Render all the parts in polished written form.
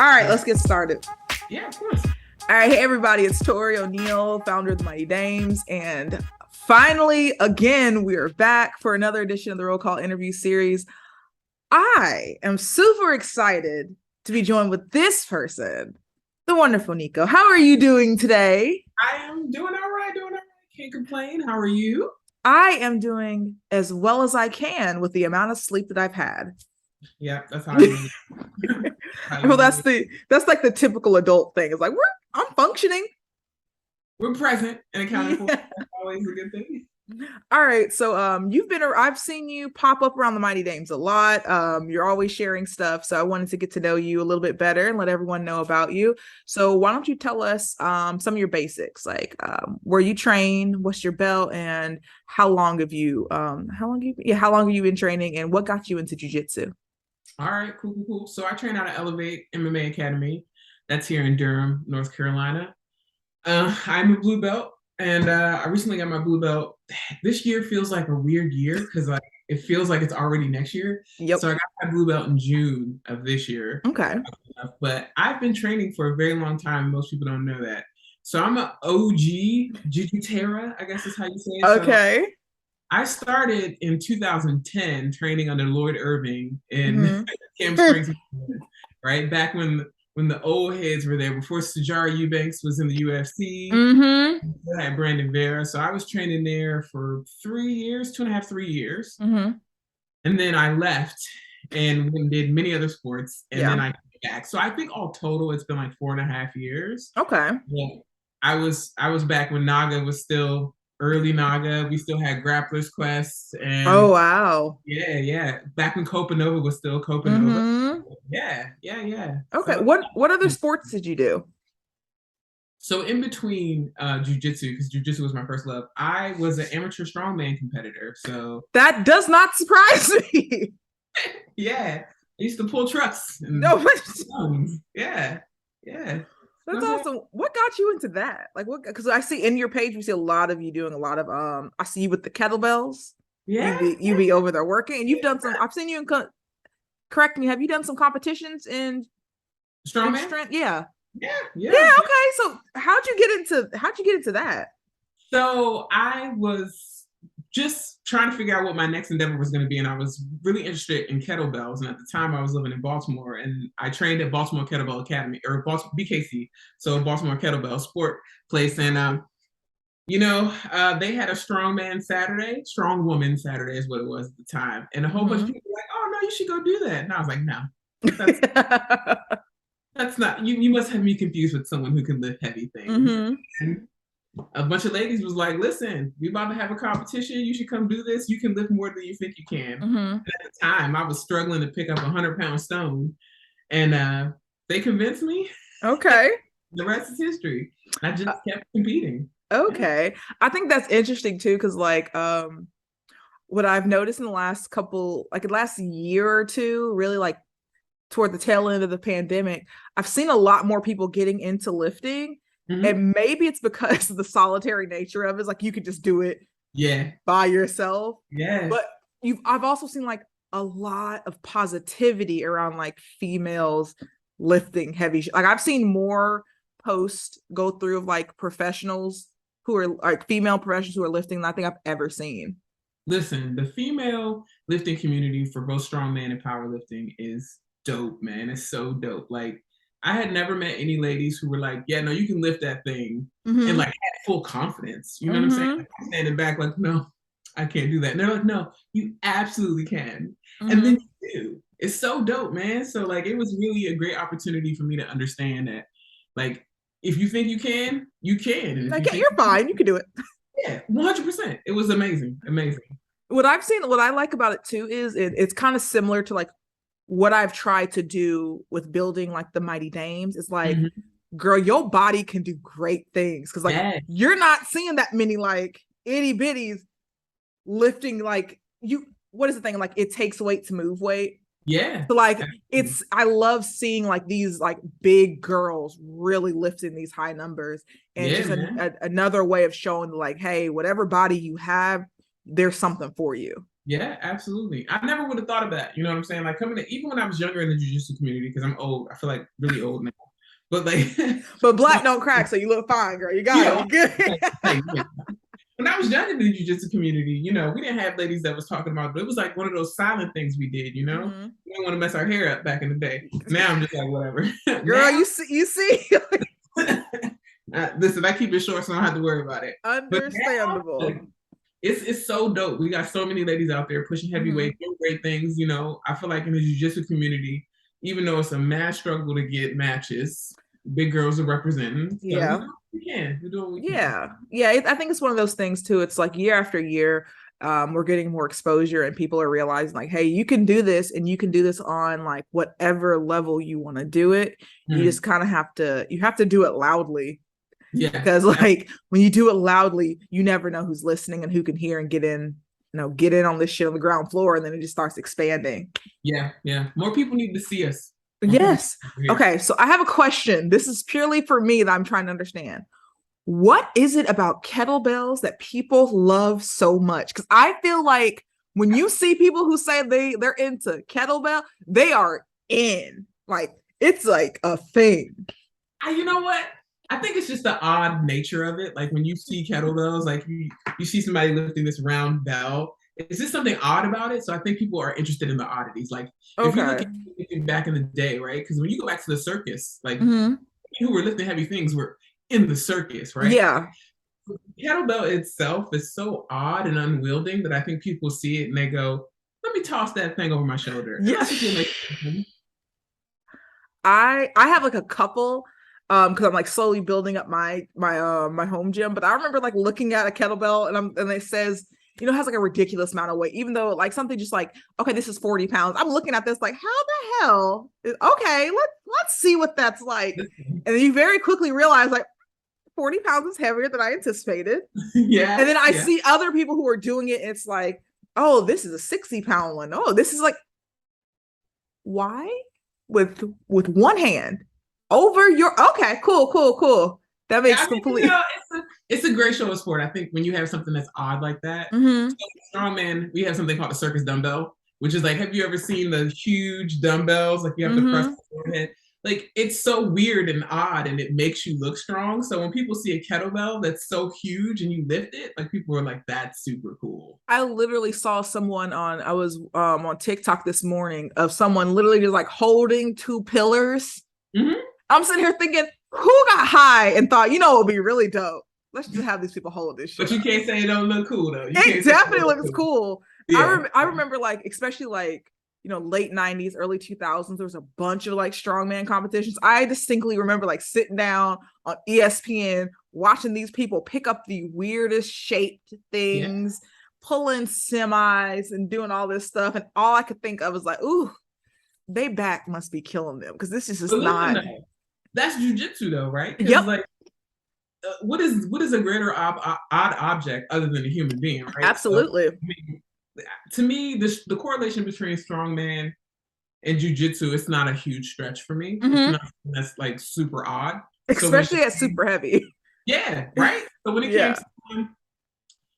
All right, let's get started. Yeah, of course. All right, hey everybody, it's Torrie O'Neill, founder of the Mighty Dames, and finally, again, we are back for another edition of the Roll Call interview series. I am super excited to be joined with this person, the wonderful Niko. How are you doing today? I am doing all right, Can't complain. How are you? I am doing as well as I can with the amount of sleep that I've had. Yeah, that's how you Well, that's like the typical adult thing. It's like I'm functioning. We're present and accounted for. That's always a good thing. All right, so I've seen you pop up around the Mighty Dames a lot. You're always sharing stuff, so I wanted to get to know you a little bit better and let everyone know about you. So why don't you tell us some of your basics, like where you train, what's your belt, and how long have you been training, and what got you into jiu-jitsu? All right, cool. So I train out of Elevate MMA Academy. That's here in Durham, North Carolina. I'm a blue belt, and I recently got my blue belt. This year feels like a weird year because it feels like it's already next year. Yep. So I got my blue belt in June of this year. Okay. But I've been training for a very long time. Most people don't know that. So I'm an OG Jiu-Jitera, I guess is how you say it. Okay. So I started in 2010 training under Lloyd Irving in Camp Springs, right? Back when the old heads were there, before Sijara Eubanks was in the UFC. I had Brandon Vera. So I was training there for 3 years, 2.5, 3 years. And then I left and did many other sports. And then I came back. So I think all total, it's been like 4.5 years. Okay. Yeah. I was back when Naga was still early Naga. We still had Grappler's Quest. And oh, wow. Yeah. Back when Copa Nova was still Copa Nova. Yeah. Okay. So, what other sports did you do? So in between jiu-jitsu, because jiu-jitsu was my first love, I was an amateur strongman competitor. So that does not surprise me. Yeah. I used to pull trucks. No. Yeah. That's awesome. What got you into that? Like what? Because I see in your page, we see a lot of you doing a lot of I see you with the kettlebells. Yeah. You be over there working, and you've done some. I've seen you in. Correct me. Have you done some competitions in strongman? Strength? Yeah. Yeah. Okay. So how'd you get into that? So I was just trying to figure out what my next endeavor was going to be, and I was really interested in kettlebells. And at the time, I was living in Baltimore, and I trained at Baltimore Kettlebell Academy, or BKC, so Baltimore Kettlebell Sport Place. And they had a strongman Saturday, strong woman Saturday is what it was at the time, and a whole bunch of people were like, "Oh no, you should go do that." And I was like, "No, that's not. You must have me confused with someone who can lift heavy things." And a bunch of ladies was like, "Listen, we about to have a competition. You should come do this. You can lift more than you think you can." And at the time, I was struggling to pick up 100-pound stone, and they convinced me. Okay. The rest is history. I just kept competing. Okay, I think that's interesting too, because like what I've noticed in the last year or two, really like toward the tail end of the pandemic, I've seen a lot more people getting into lifting. And maybe it's because of the solitary nature of it. It's like you could just do it by yourself. But I've also seen like a lot of positivity around like females lifting heavy. Like I've seen more posts go through of like professionals who are like female professionals who are lifting than I think I've ever seen. Listen, the female lifting community for both strongman and powerlifting is dope, man. It's so dope. Like I had never met any ladies who were like, "Yeah, no, you can lift that thing," and like had full confidence. You know what I'm saying? Like, I'm standing back, like, "No, I can't do that." And they're like, "No, you absolutely can," and then you do. It's so dope, man. So like, it was really a great opportunity for me to understand that, like, if you think you can, you can. And like, you're fine. You can do it. Yeah, 100%. It was amazing. What I've seen, what I like about it too, is it's kind of similar to like what I've tried to do with building like the Mighty Dames. Is like, girl, your body can do great things, because like you're not seeing that many like itty bitties lifting like you. What is the thing? Like it takes weight to move weight. Yeah. So like I love seeing like these like big girls really lifting these high numbers, and just another way of showing like, hey, whatever body you have, there's something for you. Yeah, absolutely. I never would have thought of that. You know what I'm saying? Like coming to, even when I was younger in the jujitsu community, because I'm old, I feel like really old now. But like, But black don't crack, so you look fine, girl. You got it. yeah, You good. yeah. When I was younger in the jiu-jitsu community, we didn't have ladies that was talking about, but it was like one of those silent things we did, Mm-hmm. We didn't want to mess our hair up back in the day. Now I'm just like, whatever. Girl, Now, you see. listen, I keep it short so I don't have to worry about it. But now, Understandable. like, it's so dope. We got so many ladies out there pushing Mm-hmm. heavyweight, doing great things. I feel like in the jiu-jitsu community, even though it's a mad struggle to get matches, big girls are representing. So we Yeah. do what we can. We do what we can. Yeah, I think it's one of those things too. It's like year after year, we're getting more exposure and people are realizing like, hey, you can do this and you can do this on like whatever level you want to do it. You Mm. just kind of have to do it loudly, Yeah. because like when you do it loudly, you never know who's listening and who can hear and get in on this shit on the ground floor, and then it just starts expanding. Yeah, yeah. More people need to see us. More people Yes. need to hear. Okay, so I have a question. This is purely for me that I'm trying to understand. What is it about kettlebells that people love so much? Because I feel like when you see people who say they're into kettlebell, they are in. Like it's like a thing. You know what? I think it's just the odd nature of it. Like when you see kettlebells, like you see somebody lifting this round bell. Is this something odd about it? So I think people are interested in the oddities. Like if you look Okay. at back in the day, right? Because when you go back to the circus, like Mm-hmm. people who were lifting heavy things were in the circus, right? Yeah. Kettlebell itself is so odd and unwielding that I think people see it and they go, "Let me toss that thing over my shoulder," and Yeah. I think it makes sense. I have like a couple because I'm like slowly building up my home gym, but I remember like looking at a kettlebell and it says, it has like a ridiculous amount of weight, even though like something just like, okay, this is 40 pounds. I'm looking at this like, how the hell okay, let's see what that's like. And then you very quickly realize like 40 pounds is heavier than I anticipated. And Yeah, then I yeah. see other people who are doing it, and it's like, oh, this is a 60-pound one. Oh, this is like, why? With one hand over your, okay, cool. That Yeah, makes I mean, complete. it's a great show of sport. I think when you have something that's odd like that, Mm-hmm. so strongman, we have something called the circus dumbbell, which is like, have you ever seen the huge dumbbells? Like you have to press Mm-hmm. the forehead. Like it's so weird and odd, and it makes you look strong. So when people see a kettlebell that's so huge and you lift it, like people are like, "That's super cool." I literally saw someone I was on TikTok this morning of someone literally just like holding two pillars. Mm-hmm. I'm sitting here thinking, who got high and thought, it would be really dope. Let's just have these people hold this shit But you up. can't say it don't look cool though. You It can't say it don't definitely look looks cool. cool. Yeah. I remember like, especially like, late 90s, early 2000s, there was a bunch of like strongman competitions. I distinctly remember like sitting down on ESPN watching these people pick up the weirdest shaped Yeah. things, pulling semis and doing all this stuff. And all I could think of was like, ooh, they back must be killing them, because this is just But listen, not. though, that's jujitsu though, right? Because Yep, like what is a greater odd object other than a human being, right? So absolutely. I mean, to me, the correlation between strongman and jujitsu, it's not a huge stretch for me. It's Mm-hmm. not something that's like super odd. So when Especially at super heavy. yeah, right. So when it came Yeah. to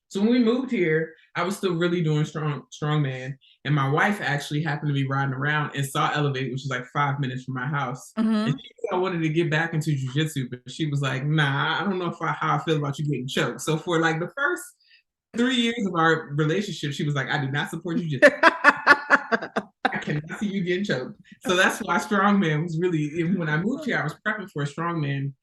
so when we moved here, I was still really doing strongman, and my wife actually happened to be riding around and saw Elevate, which is like 5 minutes from my house. And Mm-hmm. she said I wanted to get back into jujitsu, but she was like, "Nah, I don't know how I feel about you getting choked." So for like the first 3 years of our relationship, she was like, "I do not support jujitsu. I cannot see you getting choked." So that's why strongman was really. When I moved here, I was prepping for a strongman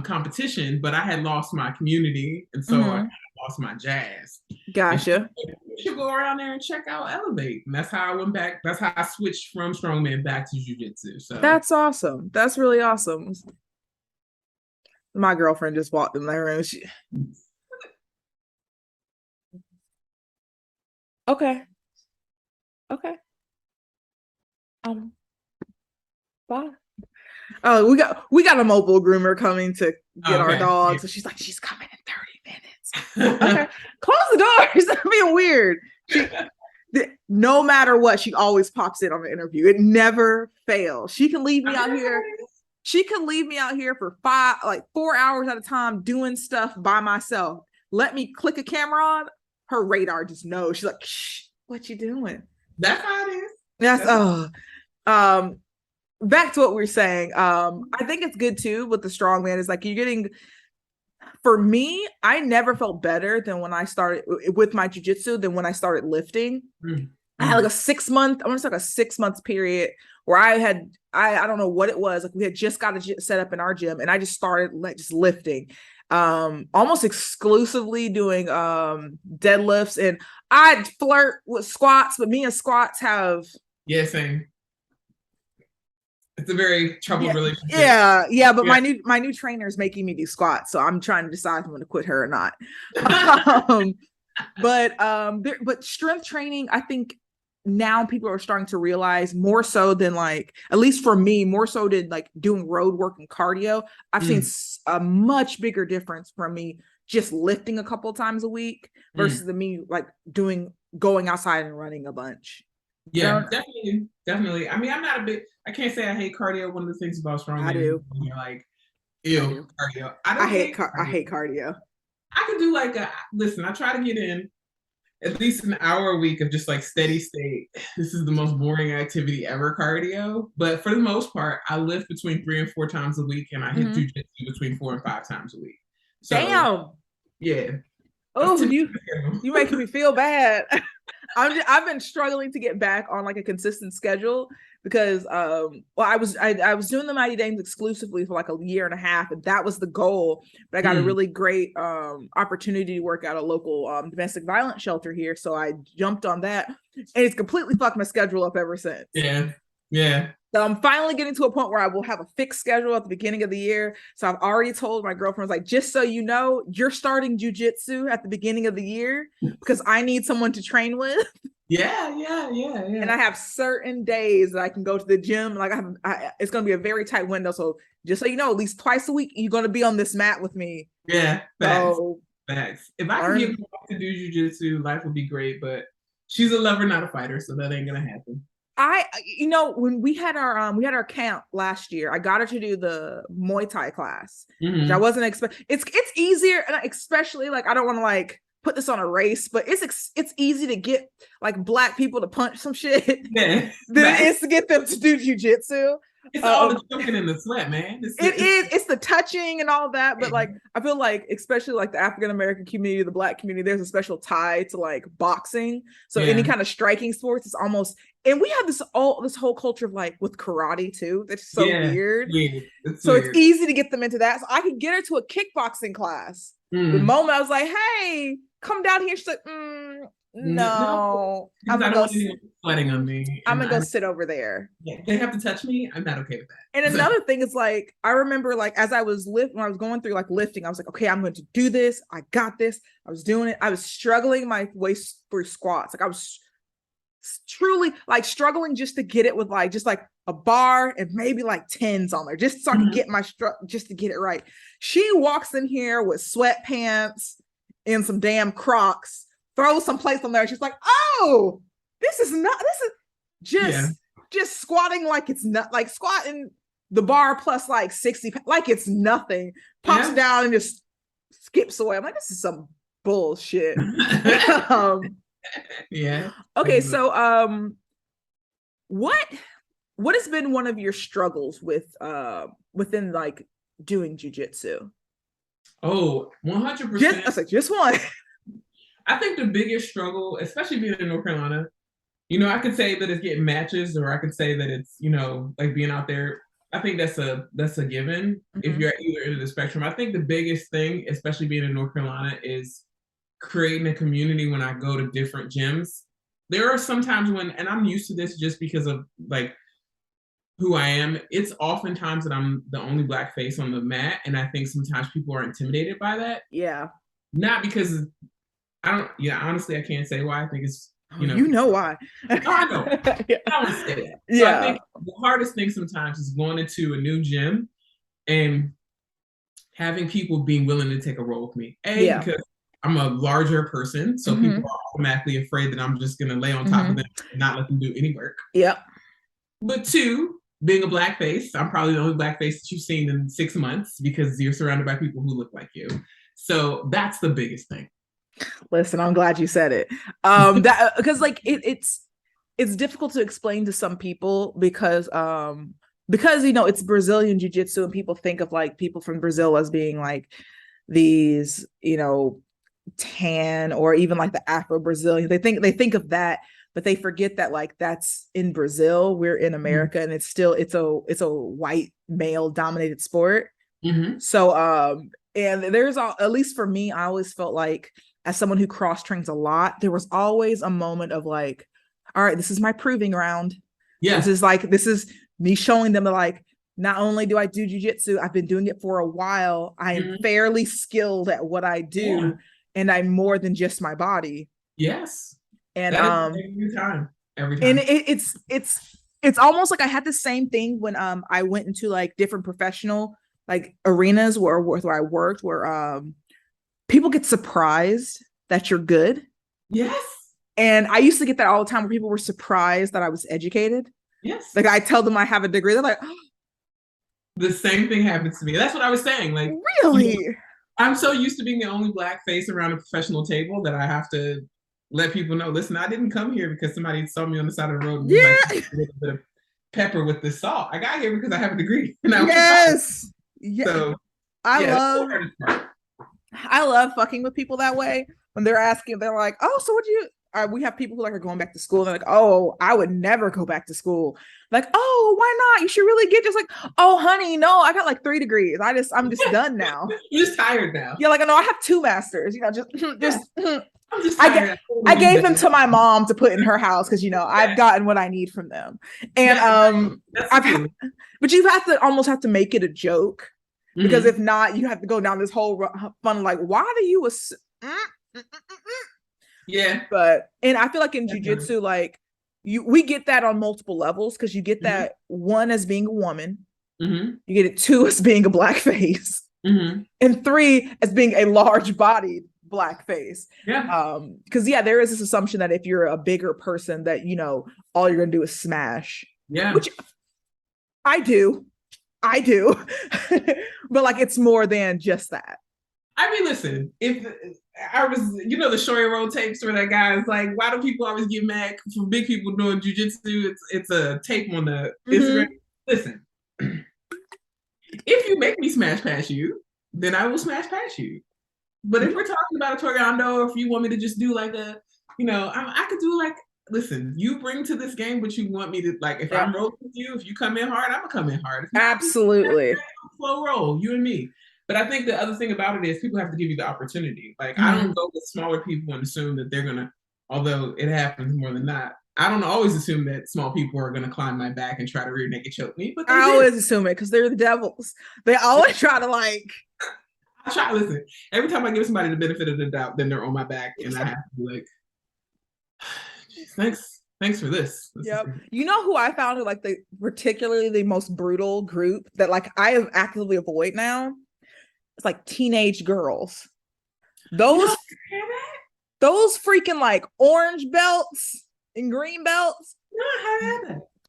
competition, but I had lost my community, and so I Mm-hmm. kind of lost my jazz. And she Gotcha. said, "You should go around there and check out Elevate." And that's how I went back. That's how I switched from strongman back to jujitsu. So That's awesome. That's really awesome. My girlfriend just walked in there and okay, okay, um, bye. Oh, we got a mobile groomer coming to get our okay, dog. So she's like, she's coming in 30 minutes. Okay, close the door. It's being weird. No matter what, she always pops in on the interview. It never fails. She can leave me I mean, out here. She can leave me out here for 4 hours at a time doing stuff by myself. Let me click a camera on, her radar just knows. She's like, shh, What you doing? That's how it is. That's That's um back to what we were saying. I think it's good too with the strongman is like you're getting, for me, I never felt better than when I started with my jujitsu than when I started lifting. mm, I had like a 6 month, I want to say like a 6 months period where I don't know what it was. Like we had just got a set up in our gym and I just started like just lifting, almost exclusively doing deadlifts, and I'd flirt with squats, but me and squats have same. It's a very troubled relationship. yeah, but my new trainer is making me do squats, so I'm trying to decide if I'm going to quit her or not. um, but strength training, I think now people are starting to realize more so than like, at least for me, more so than like doing road work and cardio. I've seen a much bigger difference from me just lifting a couple of times a week versus me like going outside and running a bunch. Yeah, definitely. I mean, I can't say I hate cardio. One of the things about strongman, I do. You're like, ew, cardio. I hate cardio. I could do like listen, I try to get in at least an hour a week of just like steady state. This is the most boring activity ever, cardio. But for the most part, I lift between 3 and 4 times a week, and I hit jujitsu between 4 and 5 times a week. So, damn. Yeah. Oh, you making me feel bad. I've been struggling to get back on like a consistent schedule because I was doing the Mighty Dames exclusively for like a year and a half, and that was the goal. But I got a really great opportunity to work at a local domestic violence shelter here, so I jumped on that, and it's completely fucked my schedule up ever since. Yeah. So I'm finally getting to a point where I will have a fixed schedule at the beginning of the year. So I've already told my girlfriends, like, just so you know, you're starting jujitsu at the beginning of the year because I need someone to train with. Yeah. And I have certain days that I can go to the gym. Like it's going to be a very tight window. So just so you know, at least twice a week, you're going to be on this mat with me. Yeah. Facts. So, Facts. If I could get her to do jujitsu, life would be great. But she's a lover, not a fighter, so that ain't gonna happen. When we had our camp last year, I got her to do the Muay Thai class, which I wasn't expecting. It's easier, and especially like I don't want to like put this on a race, but it's easy to get like Black people to punch some shit than it is to get them to do jujitsu. It's all the choking and the sweat, man. It's the touching and all that, but like I feel like especially like the African American community, the Black community, there's a special tie to like boxing. So any kind of striking sports is almost, and we have this whole culture of like with karate too. That's so weird. It's weird. It's easy to get them into that. So I could get her to a kickboxing class. The moment I was like, "Hey, come down here," she's like, "No, I'm gonna go sweating on me. I'm gonna go sit over there." Yeah, they have to touch me. I'm not okay with that. And another thing is like, I remember like as I was when I was going through like lifting, I was like, okay, I'm going to do this. I got this. I was doing it. I was struggling my way through squats. Like I was truly like struggling just to get it with like just like a bar and maybe like tens on there, just so I could get my just to get it right. She walks in here with sweatpants and some damn Crocs, throws some plates on there. She's like, "Oh, this is just squatting like it's not like squatting the bar plus like 60 like it's nothing." Pops down and just skips away. I'm like, this is some bullshit. Okay, so what has been one of your struggles with within like doing jujitsu? Oh, 100%. Just one. I think the biggest struggle, especially being in North Carolina, I could say that it's getting matches, or I could say that it's, like being out there. I think that's a given if you're at either end of the spectrum. I think the biggest thing, especially being in North Carolina, is creating a community when I go to different gyms. There are some times when, and I'm used to this just because of like who I am, it's oftentimes that I'm the only Black face on the mat. And I think sometimes people are intimidated by that. Yeah. Not because honestly, I can't say why. I think it's, you know why. No, I know. I don't want to say that. So I think the hardest thing sometimes is going into a new gym and having people being willing to take a role with me. Because I'm a larger person, so people are automatically afraid that I'm just going to lay on top of them and not let them do any work. Yep. But 2, being a Black face, I'm probably the only Black face that you've seen in 6 months because you're surrounded by people who look like you. So that's the biggest thing. Listen, I'm glad you said it. That because like it's difficult to explain to some people because you know it's Brazilian jiu-jitsu and people think of like people from Brazil as being like these, you know, tan or even like the Afro-Brazilian. They think of that, but they forget that like that's in Brazil, we're in America, and it's a white male dominated sport. Mm-hmm. So and there's all, at least for me, I always felt like as someone who cross trains a lot, there was always a moment of like, all right, this is my proving ground. Yeah. This is me showing them that like not only do I do jujitsu, I've been doing it for a while. I am fairly skilled at what I do, and I'm more than just my body. Yes. And that is every time. Every time. And it's almost like I had the same thing when I went into like different professional like arenas where I worked, where people get surprised that you're good. Yes. And I used to get that all the time where people were surprised that I was educated. Yes. Like I tell them I have a degree, they're like, oh, the same thing happens to me. That's what I was saying. Like, really? You know, I'm so used to being the only black face around a professional table that I have to let people know, listen, I didn't come here because somebody saw me on the side of the road and was like a little bit of pepper with the salt. I got here because I have a degree. And yes. Yeah. So I love fucking with people that way when they're asking, they're like, oh, so what do you we have people who like are going back to school and they're like, oh, I would never go back to school. Like, oh, why not? You should really get just like, oh, honey, no, I got like 3 degrees. I'm just done now. You're just tired now. Yeah, like no, I have 2 masters. You know, just I gave them to my mom to put in her house because you know I've gotten what I need from them. And but you have to make it a joke, because if not, you have to go down this whole fun like, why do you yeah. But and I feel like in jiu-jitsu, like we get that on multiple levels, because you get that 1 as being a woman, you get it 2 as being a black face, and 3 as being a large bodied black face. Yeah. Because there is this assumption that if you're a bigger person that, you know, all you're gonna do is smash. Yeah. Which I do. But like it's more than just that. I mean, listen, if I was, you know, the Shory Road tapes where that guy is like, why do people always get mad for big people doing jujitsu? It's a tape on the Instagram. Listen, if you make me smash past you, then I will smash past you. But if we're talking about a Torrie, or if you want me to just do like a, you know, I could do like, listen, you bring to this game what you want me to, like, if I'm rolling with you, if you come in hard, I'm gonna come in hard. Absolutely. Flow roll, you and me. But I think the other thing about it is people have to give you the opportunity. Like, I don't go with smaller people and assume that they're gonna, although it happens more than not, I don't always assume that small people are gonna climb my back and try to rear naked choke me. But I always assume it because they're the devils. They always try to like. I try to listen. Every time I give somebody the benefit of the doubt, then they're on my back, and I have to be like, thanks for this. Yep. You know who I found like particularly the most brutal group that like I actively avoid now? It's like teenage girls. Those freaking like orange belts and green belts.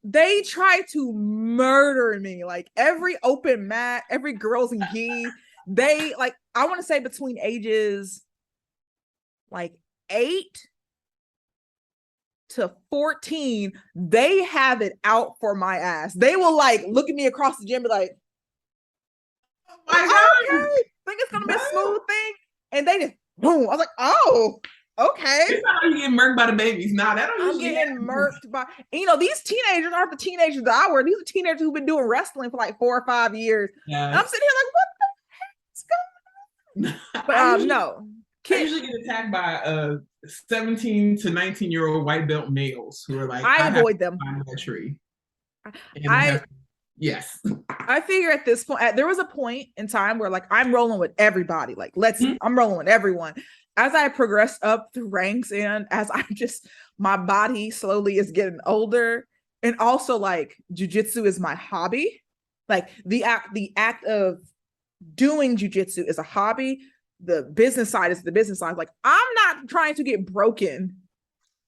They try to murder me. Like every open mat, every girls in gi, they like, I want to say between ages like 8 to 14, they have it out for my ass. They will like look at me across the gym and be like, oh my God, okay, think it's gonna be a smooth thing, and they just boom. I was like, oh, okay. It's not like you get murked by the babies. Nah, that don't I'm getting murked by, you know, these teenagers aren't the teenagers that I were. These are teenagers who've been doing wrestling for like 4 or 5 years. Yes. And I'm sitting here like, what the heck's going on? But no. I usually get attacked by 17 to 19-year-old white belt males who are like, I avoid them. That tree. Yes. I figure at this point, there was a point in time where like I'm rolling with everybody. Like, I'm rolling with everyone. As I progress up the ranks and as my body slowly is getting older, and also like jujitsu is my hobby. Like the act of doing jujitsu is a hobby. The business side is the business side. Like, I'm not trying to get broken.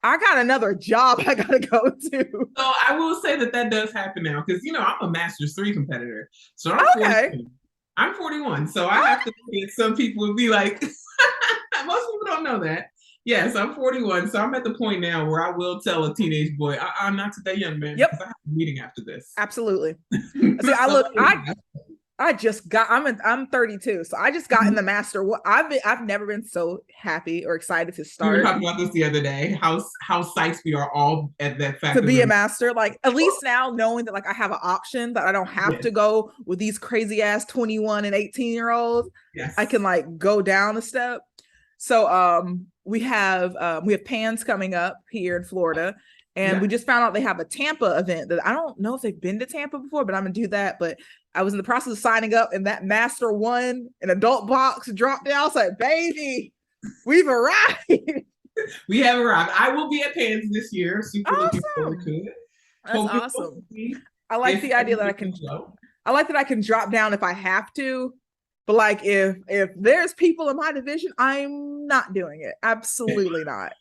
I got another job I gotta go to. So I will say that does happen now, because you know I'm a Masters 3 competitor. So I'm 41. So I have to think some people would be like, Most people don't know that. Yes, I'm 41, so I'm at the point now where I will tell a teenage boy, I'm not today, young man, Yep. because I have a meeting after this. Absolutely. See, I just got, I'm 32, so I just got in the master. I've never been so happy or excited to We were start. talking about this the other day, how psyched we are all at that fact To be a master, like at least now knowing that like I have an option, that I don't have to go with these crazy ass 21 and 18-year-olds. Yes. I can like go down a step. So we have Pans coming up here in Florida. And we just found out they have a Tampa event that I don't know if they've been to Tampa before, but I'm gonna do that. But I was in the process of signing up, and that Master 1 an adult box dropped down. I was like, baby, we've arrived. We have arrived. I will be at Pans this year. Super looking forward to it. That's awesome. I like the idea that I can drop down if I have to. But like if there's people in my division, I'm not doing it. Absolutely not.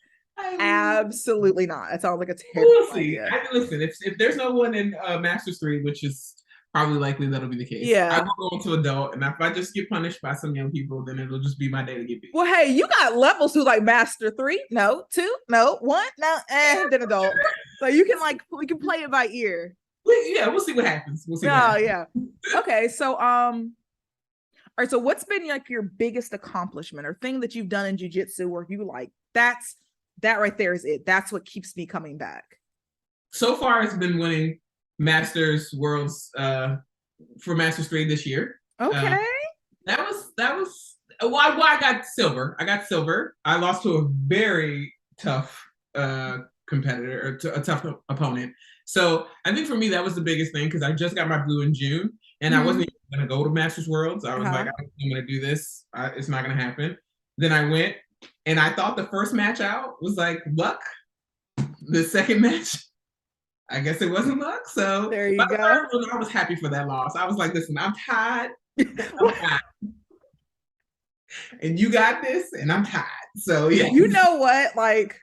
Absolutely not. That sounds like a terrible idea. Listen, if there's no one in Masters 3, which is probably likely that'll be the case. Yeah. I will go into adult, and if I just get punished by some young people, then it'll just be my day to get beat. Well, hey, you got levels who like Master 3, no, 2, no, 1, no, and then adult. So you can we can play it by ear. We'll see what happens. Yeah. Okay, so all right, so what's been like your biggest accomplishment or thing that you've done in jiu-jitsu where you like that right there is it. That's what keeps me coming back. So far, it's been winning Masters Worlds for Masters 3 this year. Okay. That was why I got silver. I lost to a very tough competitor, or a tough opponent. So I think for me, that was the biggest thing because I just got my blue in June and I wasn't even going to go to Masters Worlds. I was like, I'm going to do this. It's not going to happen. Then I went. And I thought the first match out was like luck. The second match, I guess it wasn't luck. So there you go. I was happy for that loss. I was like, listen, I'm tired. And you got this, and I'm tired. So yeah. You know what? Like,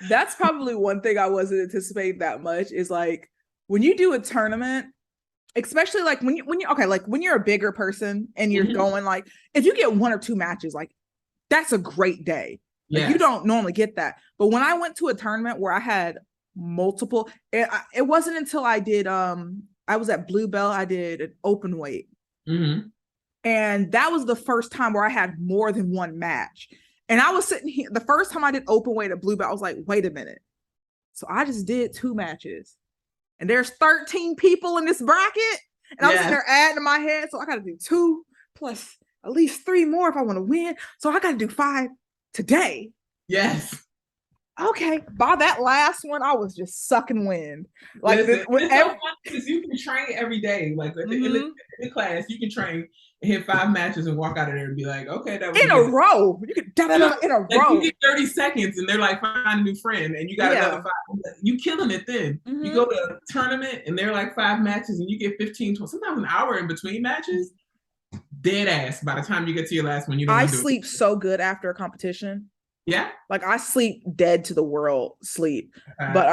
that's probably one thing I wasn't anticipating that much is like when you do a tournament, especially like when you're a bigger person and you're going like, if you get 1 or 2 matches, like that's a great day. Like you don't normally get that. But when I went to a tournament where I had multiple, it wasn't until I did, I was at Blue Belt, I did an open weight. And that was the first time where I had more than 1 match. And I was sitting here, the first time I did open weight at Blue Belt, I was like, wait a minute. So I just did 2 matches. And there's 13 people in this bracket. And I'm sitting there adding in my head. So I got to do 2 plus at least 3 more if I want to win. So I got to do 5 today. Yes. Okay. By that last one, I was just sucking wind. Like it's so fun because you can train every day. Like in the class, you can train and hit 5 matches and walk out of there and be like, okay, that was in a row. You can in a row. You get 30 seconds and they're like, find a new friend, and you got another 5. You killing it then. You go to a tournament and they're like 5 matches and you get 15, 20, sometimes an hour in between matches. Dead ass by the time you get to your last one. I sleep so good after a competition. Yeah. Like I sleep dead to the world sleep. But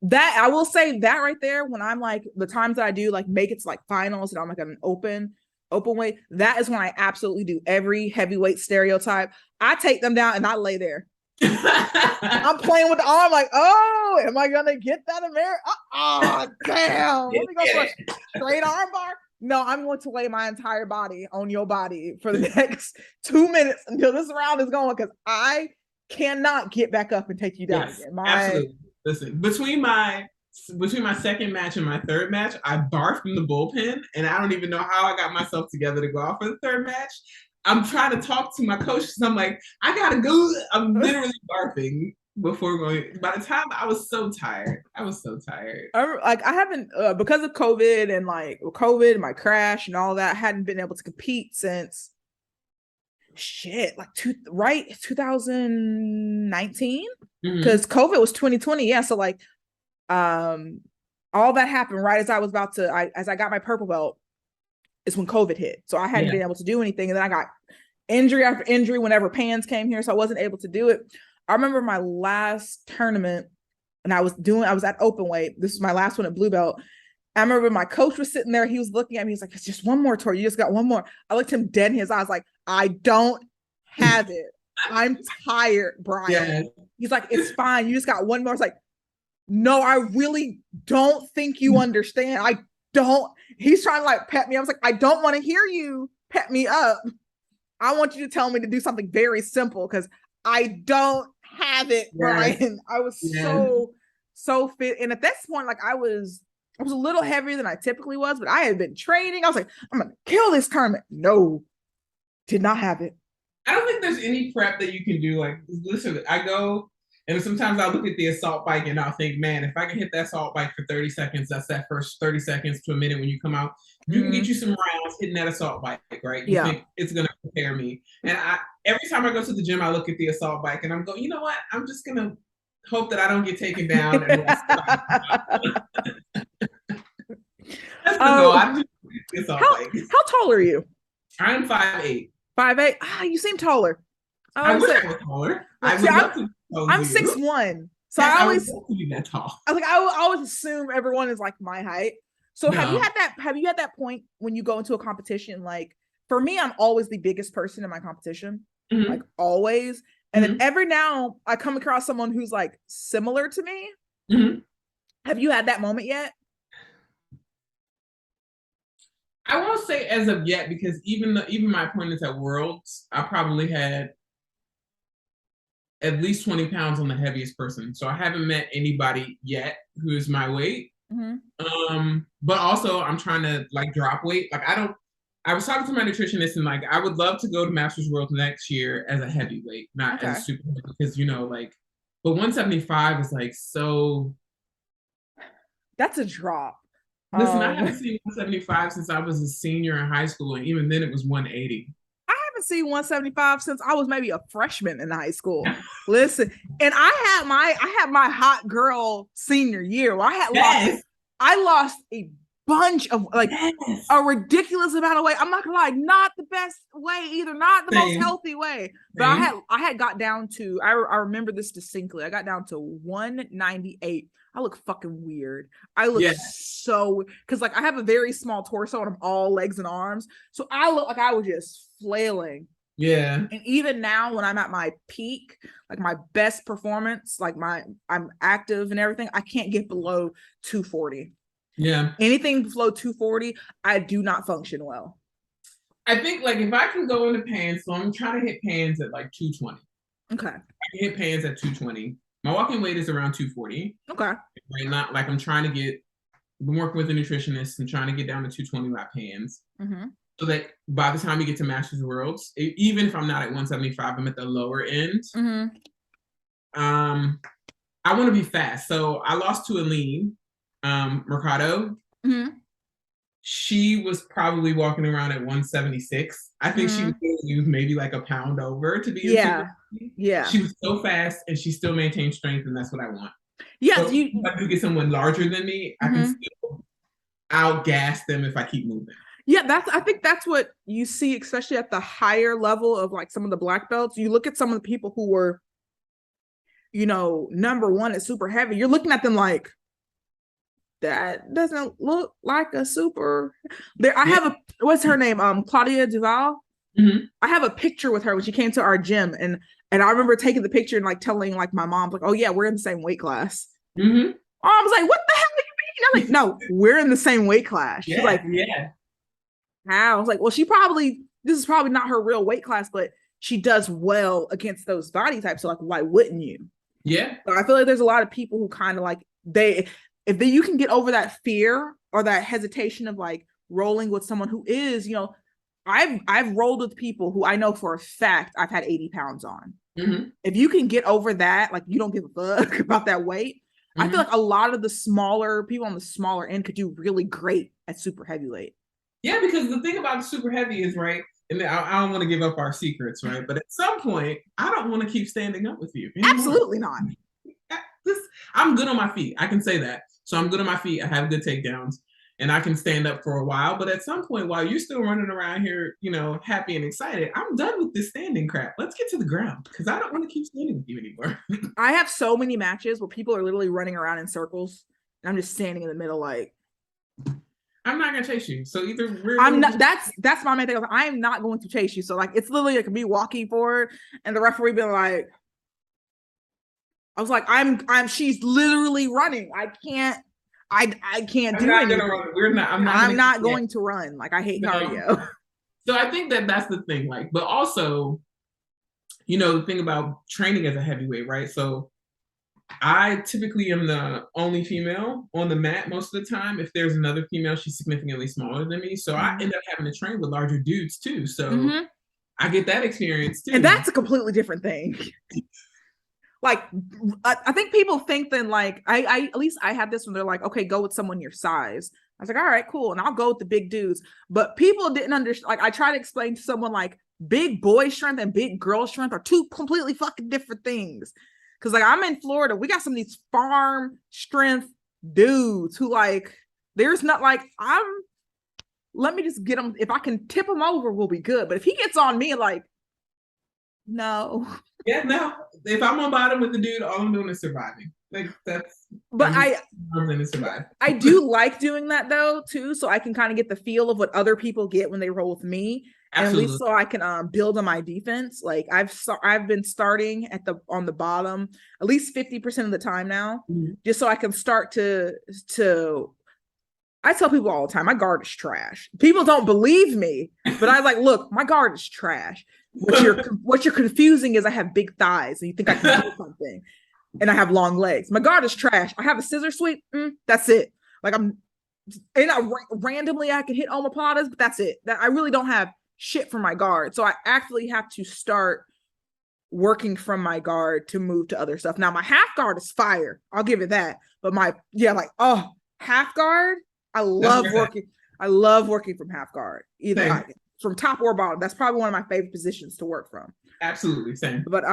that I will say that right there, when I'm like the times that I do like make it to like finals and I'm like an open weight, that is when I absolutely do every heavyweight stereotype. I take them down and I lay there. I'm playing with the arm like, oh, am I gonna get that American? Oh, damn. Let me go for a straight arm bar. No, I'm going to lay my entire body on your body for the next 2 minutes until this round is going because I cannot get back up and take you down again. Absolutely. Listen, between my second match and my third match, I barfed in the bullpen, and I don't even know how I got myself together to go out for the third match. I'm trying to talk to my coach because I'm like, I gotta go. I'm literally barfing before going. By the time I was so tired. I haven't because of COVID and my crash and all that, I hadn't been able to compete since 2019 because COVID was 2020. Yeah, so like all that happened right as I was about to as I got my purple belt is when COVID hit. So I hadn't been able to do anything, and then I got injury after injury whenever Pans came here, so I wasn't able to do it. I remember my last tournament and I was at open weight. This was my last one at Blue Belt. I remember my coach was sitting there. He was looking at me. He's like, it's just one more, Torrie. You just got one more. I looked him dead in his eyes like, I don't have it. I'm tired, Brian. Yes. He's like, it's fine. You just got one more. It's like, no, I really don't think you understand. I don't. He's trying to like pep me. I was like, I don't want to hear you pep me up. I want you to tell me to do something very simple because I don't have it, Yes. Brian. I was so fit. And at this point, like I was a little heavier than I typically was, but I had been training. I was like, I'm gonna kill this tournament. No, did not have it. I don't think there's any prep that you can do. Like, listen, I go and sometimes I'll look at the assault bike and I'll think, man, if I can hit that assault bike for 30 seconds, that's that first 30 seconds to a minute when you come out. You can get you some rounds hitting that assault bike, right? You think it's gonna prepare me. And every time I go to the gym, I look at the assault bike and I'm going, you know what? I'm just gonna hope that I don't get taken down and rest. That's the goal. I'm just how tall are you? I'm 5'8". 5'8". Ah, you seem taller. I wish I was taller. I would love to. I'm 6'1". So yes, I always to be that tall. I was like, I always assume everyone is like my height. So no. Have you had that point when you go into a competition? Like for me, I'm always the biggest person in my competition, like always. And then every now I come across someone who's like similar to me. Have you had that moment yet? I won't say as of yet because even my opponents at Worlds, I probably had at least 20 pounds on the heaviest person. So I haven't met anybody yet who is my weight. But also I'm trying to like drop weight. Like I was talking to my nutritionist and like I would love to go to Masters World next year as a heavyweight, not as super heavy, because like, but 175 is like so. That's a drop. Listen, I haven't seen 175 since I was a senior in high school, and even then it was 180. I haven't seen 175 since I was maybe a freshman in high school. Listen, and I had my hot girl senior year where I lost a bunch of like a ridiculous amount of weight. I'm not gonna lie, not the best way either, not the most healthy way. But I had got down to I remember this distinctly. I got down to 198. I look fucking weird. I look so because like I have a very small torso and I'm all legs and arms. So I look like I was just flailing. Yeah. And even now when I'm at my peak, like my best performance, like I'm active and everything, I can't get below 240. Yeah. Anything below 240, I do not function well. I think like if I can go into pans, so I'm trying to hit pans at like 220. Okay. I can hit pans at 220. My walking weight is around 240. Okay. Right, not like I'm trying to been working with a nutritionist and trying to get down to 220 by pans. So that by the time we get to Masters Worlds, even if I'm not at 175, I'm at the lower end. I want to be fast. So I lost to Aline Mercado. She was probably walking around at 176. I think she was maybe like a pound over to be yeah. She was so fast and she still maintained strength, and that's what I want. Yes, so if I do get someone larger than me, I can still outgas them if I keep moving. Yeah, I think that's what you see, especially at the higher level of like some of the black belts. You look at some of the people who were, number one at super heavy. You're looking at them like, that doesn't look like a super. I have what's her name? Claudia Duval. I have a picture with her when she came to our gym, and I remember taking the picture and like telling like my mom, like, oh yeah, we're in the same weight class. I was like, what the hell do you mean? I'm like, no, we're in the same weight class. She's like, how? I was like, well, this is probably not her real weight class, but she does well against those body types. So like, why wouldn't you? Yeah. So I feel like there's a lot of people who kind of like you can get over that fear or that hesitation of like rolling with someone who is, I've rolled with people who I know for a fact I've had 80 pounds on. If you can get over that, like you don't give a fuck about that weight, I feel like a lot of the smaller people on the smaller end could do really great at super heavyweight. Yeah, because the thing about super heavy is, right, and I don't want to give up our secrets, right? But at some point, I don't want to keep standing up with you anymore. Absolutely not. I'm good on my feet. I can say that. So I'm good on my feet. I have good takedowns and I can stand up for a while. But at some point, while you're still running around here, happy and excited, I'm done with this standing crap. Let's get to the ground because I don't want to keep standing with you anymore. I have so many matches where people are literally running around in circles and I'm just standing in the middle like, I'm not gonna chase you. So either I'm not. That's my main thing. I am not going to chase you. So like, it's literally like me walking forward, and the referee being like, I was like, she's literally running. I can't do anything. We're not. I'm not going to run. Like, I hate cardio. So I think that's the thing. Like, but also, the thing about training as a heavyweight, right? So I typically am the only female on the mat most of the time. If there's another female, she's significantly smaller than me. So I end up having to train with larger dudes too. So I get that experience too. And that's a completely different thing. Like, I think people think then, like, I at least I had this when they're like, okay, go with someone your size. I was like, all right, cool. And I'll go with the big dudes. But people didn't understand. Like, I try to explain to someone, like, big boy strength and big girl strength are two completely fucking different things. Because, like, I'm in Florida. We got some of these farm strength dudes who, like, there's not, like, let me just get him. If I can tip him over, we'll be good. But if he gets on me, like, no. Yeah, no. If I'm on bottom with the dude, all I'm doing is surviving. Like, that's. But survive. I do like doing that though too, so I can kind of get the feel of what other people get when they roll with me, and at least so I can build on my defense. Like, I've been starting on the bottom at least 50% of the time now, just so I can start to. I tell people all the time, my guard is trash. People don't believe me, but I like, look, my guard is trash. What you're confusing is I have big thighs and you think I can do something, and I have long legs. My guard is trash. I have a scissor sweep. That's it. Like, randomly I can hit omoplatas, but that's it. That I really don't have shit for my guard. So I actually have to start working from my guard to move to other stuff. Now my half guard is fire. I'll give it that. But half guard, I love working. I love working from half guard. Either from top or bottom. That's probably one of my favorite positions to work from. Absolutely, same. But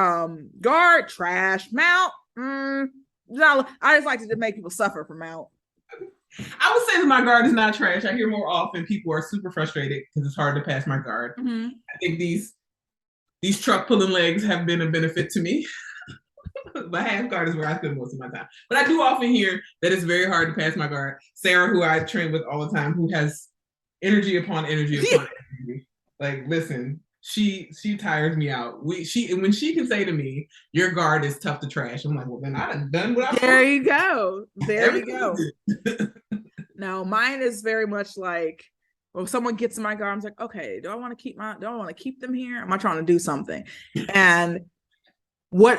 guard, trash. Mount, no, I just like to make people suffer from mount. I would say that my guard is not trash. I hear more often people are super frustrated because it's hard to pass my guard. I think these truck pulling legs have been a benefit to me. My half guard is where I spend most of my time. But I do often hear that it's very hard to pass my guard. Sarah, who I train with all the time, who has energy upon energy upon energy. Like, listen, she tires me out. When she can say to me, "Your guard is tough to trash," I'm like, well, then I done what I'm. There you go. There you go. No, mine is very much like, when someone gets in my guard, I'm like, okay, do I want to keep them here? Am I trying to do something? And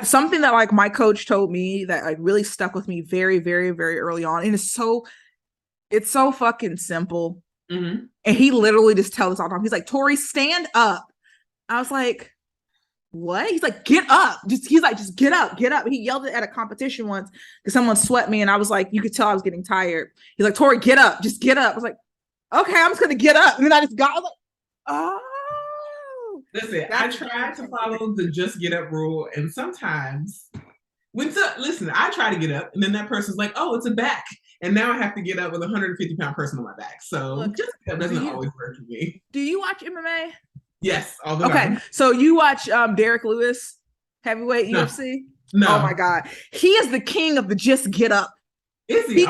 something that like my coach told me that like really stuck with me very, very, very early on, and it's so fucking simple. And he literally just tells us all the time. He's like, Torrie, stand up. I was like, what? He's like, get up. Just get up, get up. He yelled it at a competition once because someone swept me, and I was like, you could tell I was getting tired. He's like, Torrie, get up, just get up. I was like, okay, I'm just gonna get up. And then I just got, I was like, oh. Listen, I try to follow the just get up rule, and sometimes I try to get up, and then that person's like, oh, it's a back. And now I have to get up with a 150-pound person on my back. So just that doesn't always work for me. Do you watch MMA? Yes, all the time. Okay, so you watch Derek Lewis, heavyweight UFC? No. Oh my God. He is the king of the just get up. Is he?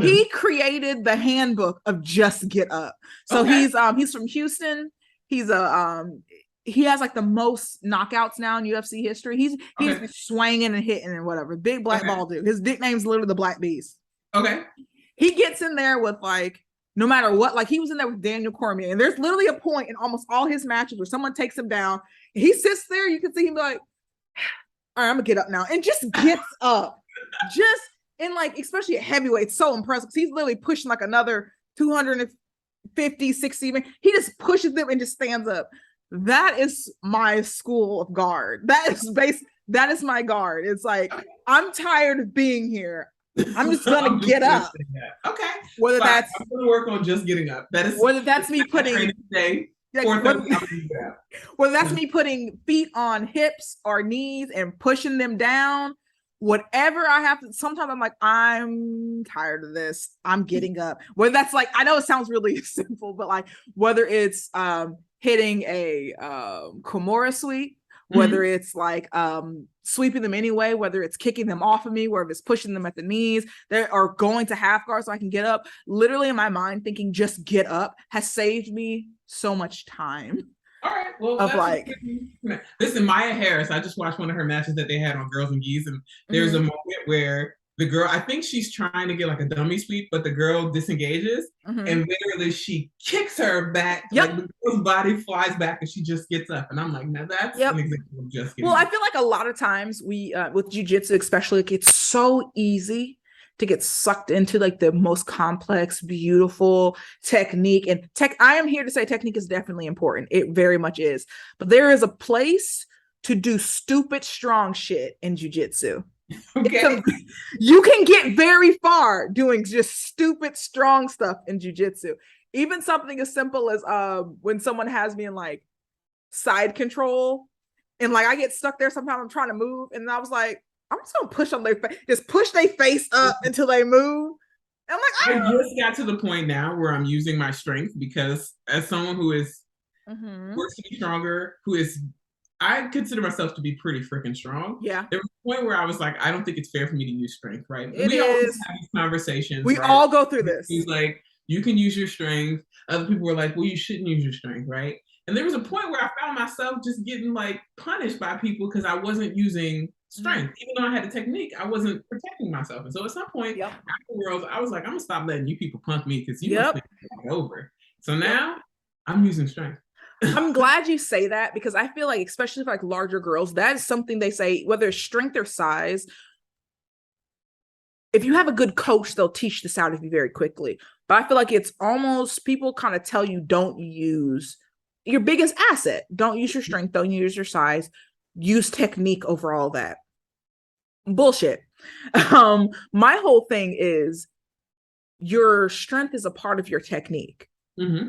He created the handbook of just get up. So he's from Houston. He has like the most knockouts now in UFC history. He's been swinging and hitting and whatever. Big black ball dude. His nickname's literally the Black Beast. Okay. He gets in there with like, no matter what, like he was in there with Daniel Cormier, and there's literally a point in almost all his matches where someone takes him down, and he sits there, you can see him like, all right, I'm gonna get up now, and just gets up. Just in like, especially at heavyweight, it's so impressive. He's literally pushing like another 250, 60, he just pushes them and just stands up. That is my school of guard. That is my guard. It's like, I'm tired of being here. I'm just gonna get up. Okay. Whether I'm gonna work on just getting up. That is whether that's me putting whether that's me putting feet on hips or knees and pushing them down. Whatever I have to. Sometimes I'm like, I'm tired of this. I'm getting up. Whether that's like, I know it sounds really simple, but like whether it's hitting a Kimura sweep, whether it's like sweeping them anyway, whether it's kicking them off of me, whether it's pushing them at the knees, they are going to half guard so I can get up. Literally in my mind, thinking just get up has saved me so much time. All right. Well, of that's like, listen, Maya Harris. I just watched one of her matches that they had on Girls and Geese, and there's a moment where the girl, I think she's trying to get like a dummy sweep, but the girl disengages, and literally she kicks her back. Like the girl's body flies back, and she just gets up. And I'm like, now that's an example of just getting. Well, I feel like a lot of times we, with jujitsu especially, like, it's so easy to get sucked into like the most complex, beautiful technique. And I am here to say technique is definitely important. It very much is. But there is a place to do stupid strong shit in jujitsu. Okay. You can get very far doing just stupid strong stuff in jujitsu. Even something as simple as when someone has me in like side control and like I get stuck there sometimes, I'm trying to move, and I was like, I'm just gonna push on their face, just push their face up until they move. And I'm like, I just got to the point now where I'm using my strength, because as someone who is works to be stronger, I consider myself to be pretty freaking strong. Yeah. There was a point where I was like, I don't think it's fair for me to use strength, right? We always have these conversations. We all go through this. He's like, you can use your strength. Other people were like, well, you shouldn't use your strength, right? And there was a point where I found myself just getting like punished by people because I wasn't using strength. Even though I had a technique, I wasn't protecting myself. And so at some point afterwards, I was like, I'm gonna stop letting you people punk me because you must think it's over. So now I'm using strength. I'm glad you say that, because I feel like, especially for like larger girls, that is something they say, whether it's strength or size. If you have a good coach, they'll teach this out of you very quickly. But I feel like it's almost, people kind of tell you, don't use your biggest asset. Don't use your strength. Don't use your size. Use technique over all that. Bullshit. My whole thing is your strength is a part of your technique.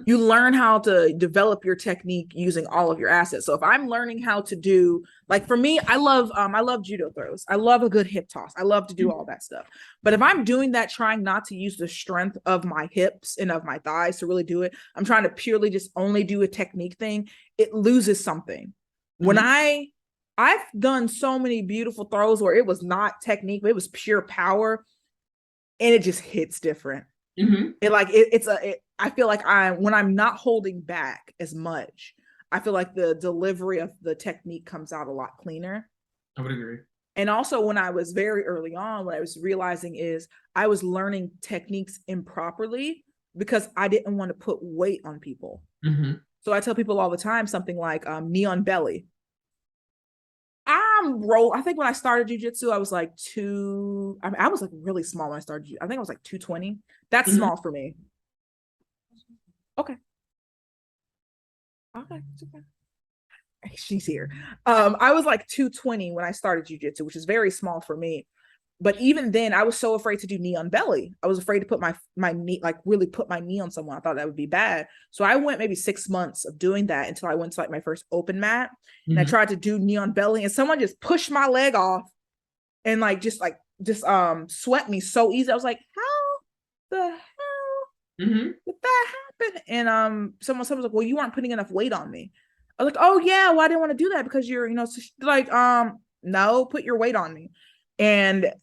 You learn how to develop your technique using all of your assets. So if I'm learning how to do, like for me, I love judo throws. I love a good hip toss. I love to do all that stuff. But if I'm doing that, trying not to use the strength of my hips and of my thighs to really do it, I'm trying to purely just only do a technique thing, it loses something. When I've done so many beautiful throws where it was not technique, but it was pure power, and it just hits different. I feel like when I'm not holding back as much, I feel like the delivery of the technique comes out a lot cleaner. I would agree. And also when I was very early on, what I was realizing is I was learning techniques improperly because I didn't want to put weight on people. So I tell people all the time something like knee on belly. I think when I started jiu-jitsu, I was like I was like really small when I started. I think I was like 220. That's small for me. Okay. She's here. I was like 220 when I started jiu-jitsu, which is very small for me. But even then, I was so afraid to do knee on belly. I was afraid to put my knee, like really put my knee on someone. I thought that would be bad. So I went maybe 6 months of doing that until I went to like my first open mat. And I tried to do knee on belly, and someone just pushed my leg off and just swept me so easy. I was like, how the hell did that happen? And someone was like, well, you weren't putting enough weight on me. I was like, oh yeah, well, I didn't want to do that because you're, no, put your weight on me. And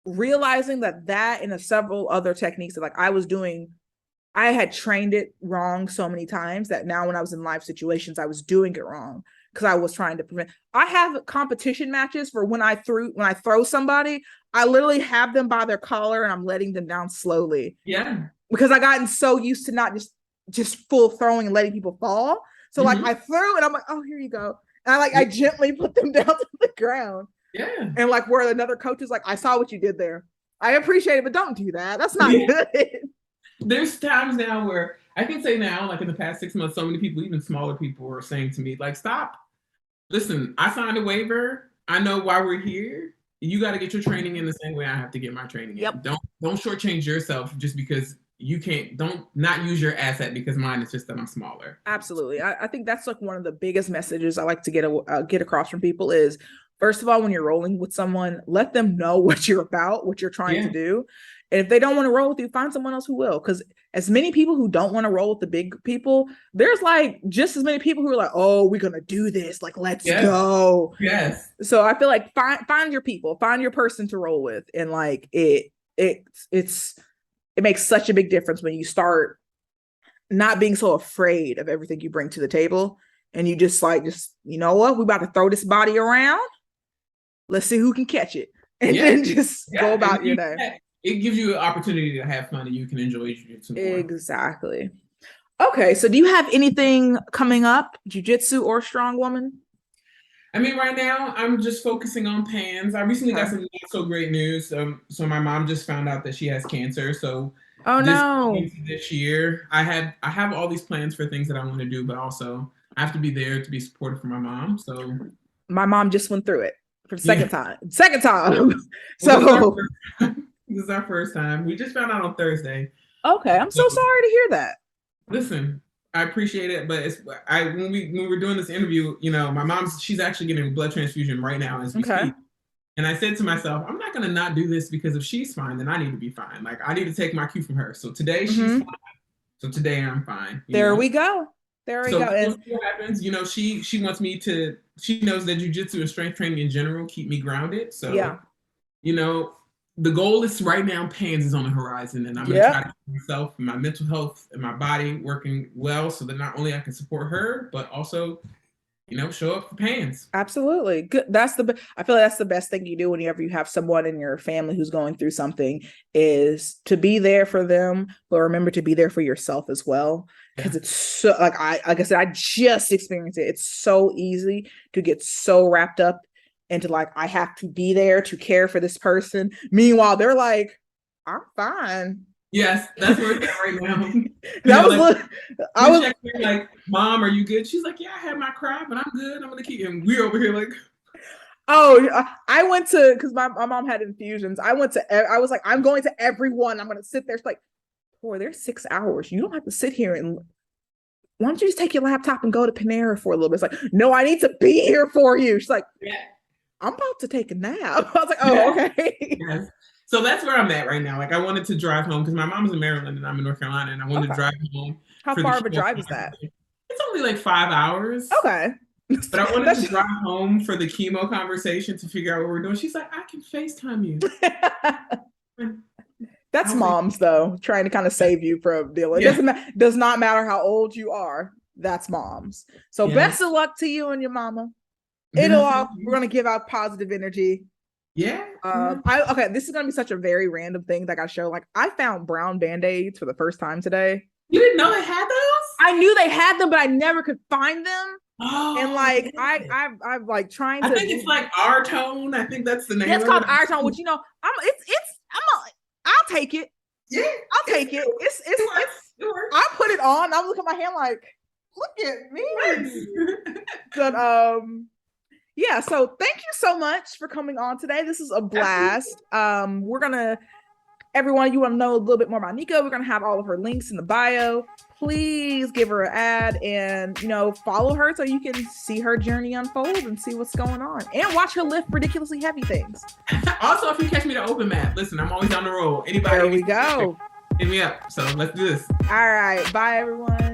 realizing that and several other techniques that like I was doing, I had trained it wrong so many times that now when I was in live situations, I was doing it wrong because I was trying to prevent. I have competition matches for when I throw somebody, I literally have them by their collar and I'm letting them down slowly. Yeah. Because I gotten so used to not just full throwing and letting people fall. So like I threw and I'm like, oh, here you go. And I gently put them down to the ground. Yeah. And like where another coach is like, I saw what you did there. I appreciate it, but don't do that. That's not good. There's times now where I can say now, like in the past 6 months, so many people, even smaller people, are saying to me, like, stop. Listen, I signed a waiver. I know why we're here. You got to get your training in the same way I have to get my training in. Don't shortchange yourself just because you can't. Don't not use your asset because mine is just that I'm smaller. Absolutely. I think that's like one of the biggest messages I like to get across from people is, first of all, when you're rolling with someone, let them know what you're about, what you're trying to do. And if they don't want to roll with you, find someone else who will. Because as many people who don't want to roll with the big people, there's like just as many people who are like, oh, we're gonna do this, like let's go. Yes. So I feel like find your people, find your person to roll with, and like it makes such a big difference when you start not being so afraid of everything you bring to the table, and you just you know what, we about to throw this body around, let's see who can catch it, and then just go about your day. It gives you an opportunity to have fun and you can enjoy jiu-jitsu more. Exactly. Okay, so do you have anything coming up, jiu-jitsu or strong woman? I mean, right now I'm just focusing on pans. I recently got some not so great news. So my mom just found out that she has cancer. So this year I have all these plans for things that I want to do, but also I have to be there to be supportive for my mom. So my mom just went through it for the second time. So this is our first time. We just found out on Thursday. Okay, I'm so sorry to hear that. Listen, I appreciate it, but when we were doing this interview, you know, my she's actually getting a blood transfusion right now as we speak. And I said to myself, I'm not going to not do this, because if she's fine, then I need to be fine. Like, I need to take my cue from her. So today she's fine. So today I'm fine. There we go. And what happens, you know, she wants me to. She knows that jiu-jitsu and strength training in general keep me grounded. So you know, the goal is right now, pans is on the horizon, and I'm going to try to keep myself and my mental health and my body working well, so that not only I can support her, but also, you know, show up for pans. Absolutely. Good. I feel like that's the best thing you do whenever you have someone in your family who's going through something, is to be there for them, but remember to be there for yourself as well. Because it's so, like I said, I just experienced it. It's so easy to get so wrapped up into like, I have to be there to care for this person. Meanwhile, they're like, I'm fine. Yes, that's where it's at right now. I was like, Mom, are you good? She's like, yeah, I had my crap and I'm good. I'm gonna keep him. We're over here like, oh, I went to, because my mom had infusions. I was like, I'm going to everyone. I'm gonna sit there. It's like, boy, there's 6 hours. You don't have to sit here, and why don't you just take your laptop and go to Panera for a little bit? It's like, no, I need to be here for you. She's like, I'm about to take a nap. I was like, oh, okay. Yes. So that's where I'm at right now. Like, I wanted to drive home because my mom's in Maryland and I'm in North Carolina, and I wanted to drive home. How far of a drive is that? It's only like 5 hours. Okay. But I wanted to drive home for the chemo conversation to figure out what we're doing. She's like, I can FaceTime you. That's moms, though, trying to kind of save you from dealing. It does not matter how old you are. That's moms. So best of luck to you and your mama. We're going to give out positive energy. Okay, this is going to be such a very random thing that I show. Like, I found brown Band-Aids for the first time today. You didn't know they had those? I knew they had them, but I never could find them. And like, I'm like trying to. I think it's like our tone. I think that's the name. It's called our tone, which, you know, I'll take it. Yeah, I'll take it. It's I put it on. I look at my hand like, look at me. But yeah, so thank you so much for coming on today. This is a blast. Everyone, you want to know a little bit more about Niko, we're gonna have all of her links in the bio. Please give her an ad and, you know, follow her so you can see her journey unfold and see what's going on, and watch her lift ridiculously heavy things. Also, if you catch me to open mat, listen, I'm always on the roll. Anybody? There we go. Hit me up. So let's do this. All right. Bye, everyone.